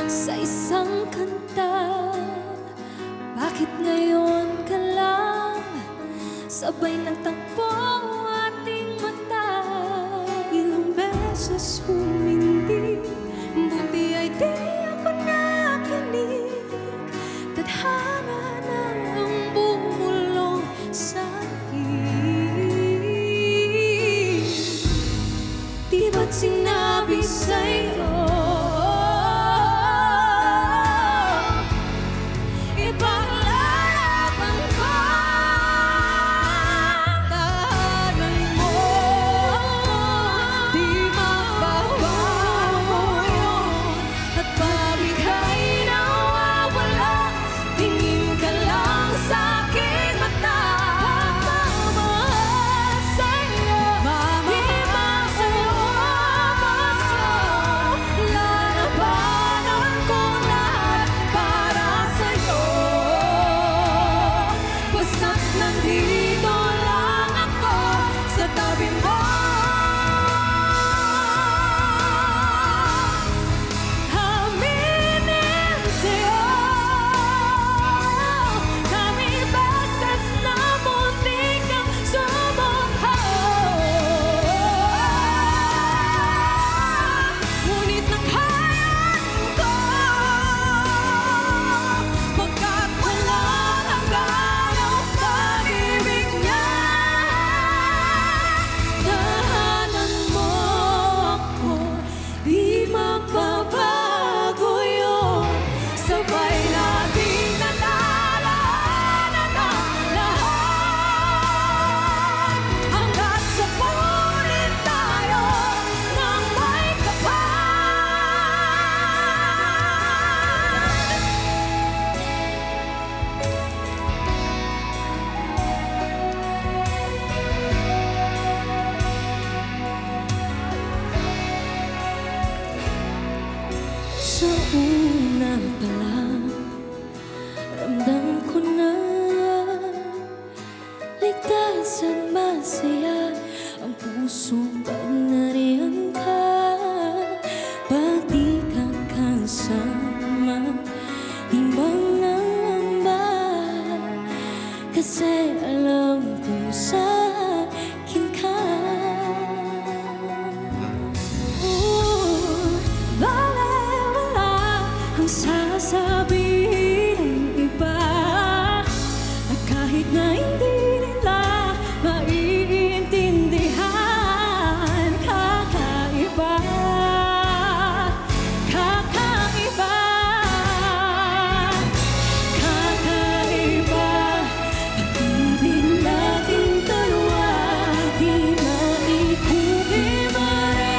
sa isang kanta. Bakit ngayon ka lang sabay nagtagpo ating mata? Ilang beses humindi, buti ay di ako nakinig. Tadhana ng ang bumulong sa'kin. Di ba't sinabi sa'yo sa una pa lang, ramdam ko na ligtas at masaya ang pusong pag nariyan ka. Pag di ka kasama, di mangangamba, kasi alam kong sa akin ka. Sasabihin ng iba at kahit na hindi nila maiintindihan, kakaiba, kakaiba, kakaiba. Pag-ibig nating dalawa, di maikukumpara.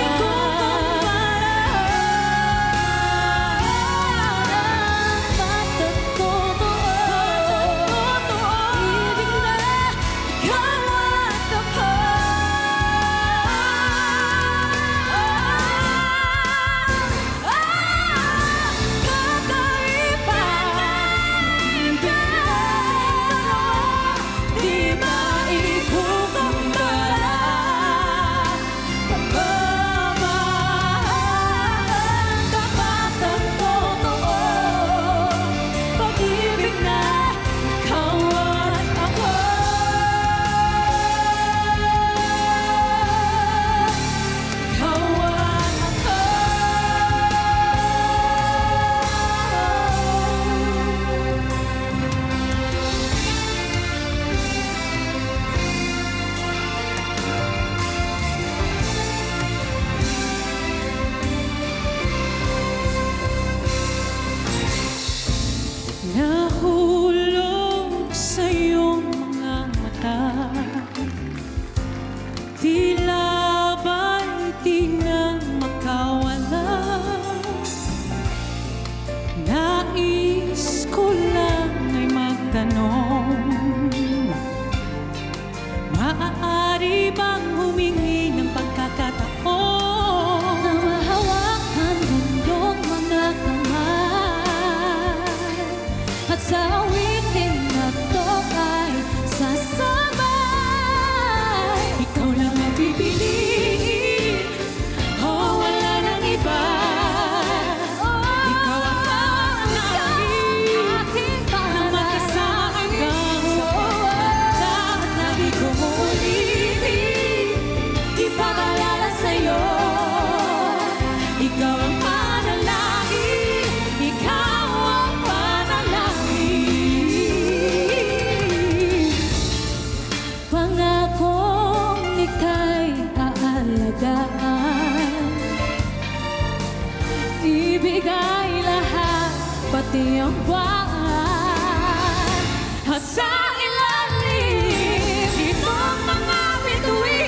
tiyangban. At sa ilalim nitong mga bituin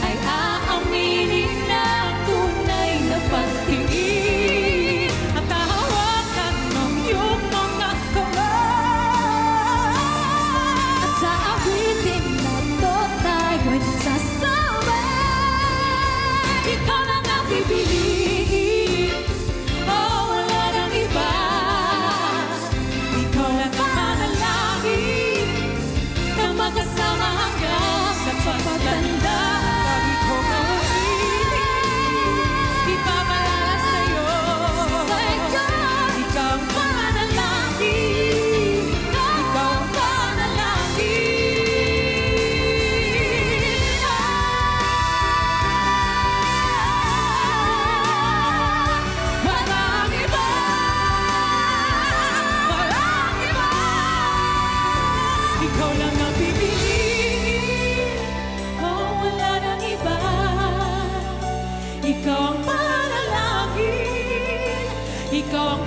ay aaminin na tunay na pagtingin at hahawakan ng iyong mga kamay. At sa awitin na to tayo'y sasabay. Ikaw lang ang pipiliin, oh wala nang iba. Ikaw lang ang manalangin na magkasama hanggang sa pagtanda. Lagi kong awitin, ipapalala sa'yo. Ikaw ang manalangin, ikaw ang manalangin. Walang iba, walang iba. Ikaw lang ang pipiliin, oh wala nang iba. Ikaw ang manalangin, ikaw ang